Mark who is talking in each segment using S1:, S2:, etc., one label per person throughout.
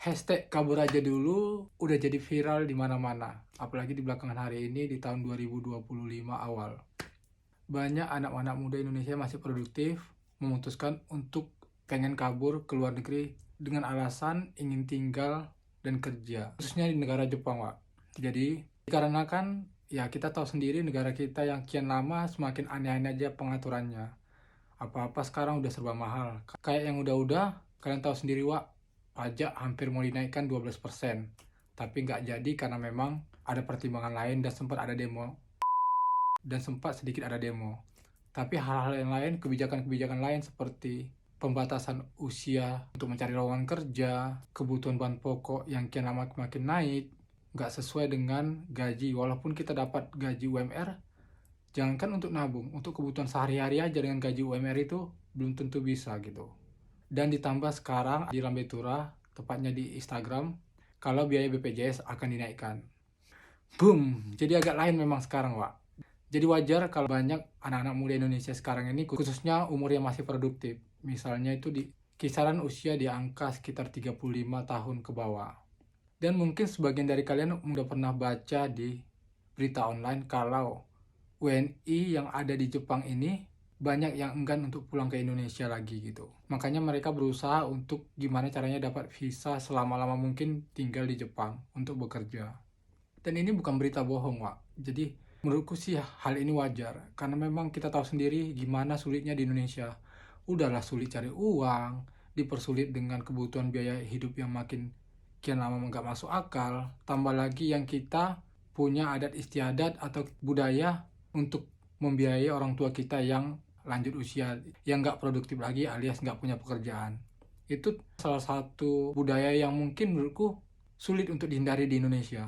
S1: Hashtag kabur aja dulu udah jadi viral di mana-mana, apalagi di belakangan hari ini di tahun 2025 awal. Banyak anak-anak muda Indonesia masih produktif memutuskan untuk pengen kabur ke luar negeri dengan alasan ingin tinggal dan kerja, khususnya di negara Jepang, Wak. Jadi, dikarenakan ya kita tahu sendiri negara kita yang kian lama semakin aneh-aneh aja pengaturannya. Apa-apa sekarang udah serba mahal. Kayak yang udah-udah, kalian tahu sendiri, Wak, pajak hampir mau dinaikkan 12%. Tapi nggak jadi karena memang ada pertimbangan lain dan sempat sedikit ada demo. Tapi hal-hal yang lain, kebijakan-kebijakan lain seperti pembatasan usia untuk mencari lowongan kerja, kebutuhan bahan pokok yang kian lama makin naik, nggak sesuai dengan gaji. Walaupun kita dapat gaji UMR, jangankan untuk nabung, untuk kebutuhan sehari-hari aja dengan gaji UMR itu belum tentu bisa gitu. Dan ditambah sekarang di Lambe Tura, tepatnya di Instagram, kalau biaya BPJS akan dinaikkan. Boom, jadi agak lain memang sekarang, Wak. Jadi wajar kalau banyak anak-anak muda Indonesia sekarang ini, khususnya umur yang masih produktif. Misalnya itu di kisaran usia di angka sekitar 35 tahun ke bawah. Dan mungkin sebagian dari kalian udah pernah baca di berita online kalau WNI yang ada di Jepang ini banyak yang enggan untuk pulang ke Indonesia lagi gitu. Makanya mereka berusaha untuk gimana caranya dapat visa selama-lama mungkin tinggal di Jepang untuk bekerja. Dan ini bukan berita bohong, Wak. Jadi menurutku sih hal ini wajar. Karena memang kita tahu sendiri gimana sulitnya di Indonesia. Udahlah sulit cari uang, dipersulit dengan kebutuhan biaya hidup yang makin kian lama nggak masuk akal. Tambah lagi yang kita punya adat istiadat atau budaya untuk membiayai orang tua kita yang lanjut usia, yang nggak produktif lagi alias nggak punya pekerjaan. Itu salah satu budaya yang mungkin menurutku sulit untuk dihindari di Indonesia.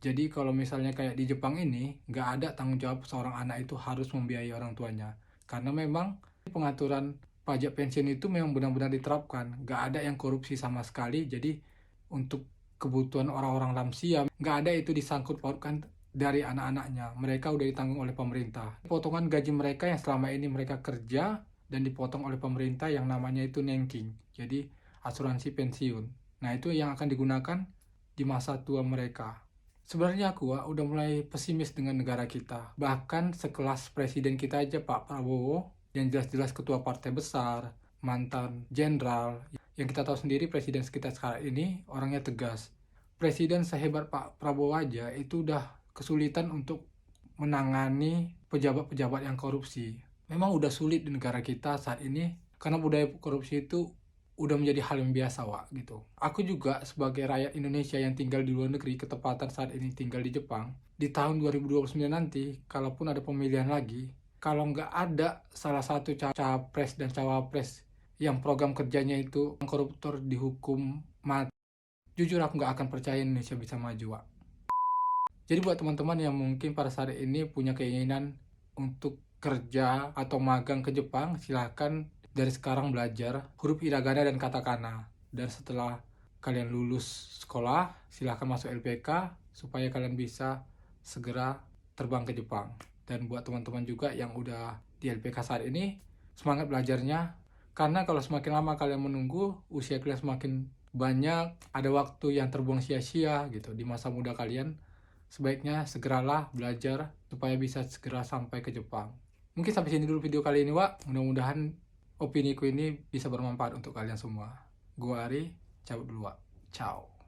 S1: Jadi kalau misalnya kayak di Jepang ini, nggak ada tanggung jawab seorang anak itu harus membiayai orang tuanya. Karena memang pengaturan pajak pensiun itu memang benar-benar diterapkan. Nggak ada yang korupsi sama sekali, jadi untuk kebutuhan orang-orang lansia, nggak ada itu disangkut pautkan dari anak-anaknya. Mereka udah ditanggung oleh pemerintah. Potongan gaji mereka yang selama ini mereka kerja dan dipotong oleh pemerintah yang namanya itu nenking. Jadi asuransi pensiun. Nah itu yang akan digunakan di masa tua mereka. Sebenarnya aku udah mulai pesimis dengan negara kita. Bahkan sekelas presiden kita aja Pak Prabowo, yang jelas-jelas ketua partai besar, mantan jenderal, yang kita tahu sendiri presiden kita sekarang ini orangnya tegas. Presiden sehebat Pak Prabowo aja itu udah kesulitan untuk menangani pejabat-pejabat yang korupsi. Memang udah sulit di negara kita saat ini karena budaya korupsi itu udah menjadi hal yang biasa, Wak, gitu. Aku juga sebagai rakyat Indonesia yang tinggal di luar negeri, ketepatan saat ini tinggal di Jepang, di tahun 2029 nanti, kalaupun ada pemilihan lagi, kalau nggak ada salah satu capres dan cawapres yang program kerjanya itu koruptor dihukum mati, jujur aku nggak akan percaya Indonesia bisa maju, Wak. Jadi buat teman-teman yang mungkin pada saat ini punya keinginan untuk kerja atau magang ke Jepang, silahkan dari sekarang belajar huruf hiragana dan katakana. Dan setelah kalian lulus sekolah, silahkan masuk LPK supaya kalian bisa segera terbang ke Jepang. Dan buat teman-teman juga yang udah di LPK saat ini, semangat belajarnya. Karena kalau semakin lama kalian menunggu, usia kalian semakin banyak, ada waktu yang terbuang sia-sia gitu di masa muda kalian. Sebaiknya segeralah belajar supaya bisa segera sampai ke Jepang. Mungkin sampai sini dulu video kali ini, Wak. Mudah-mudahan opiniku ini bisa bermanfaat untuk kalian semua. Gua Ari, cabut dulu, Wak. Ciao.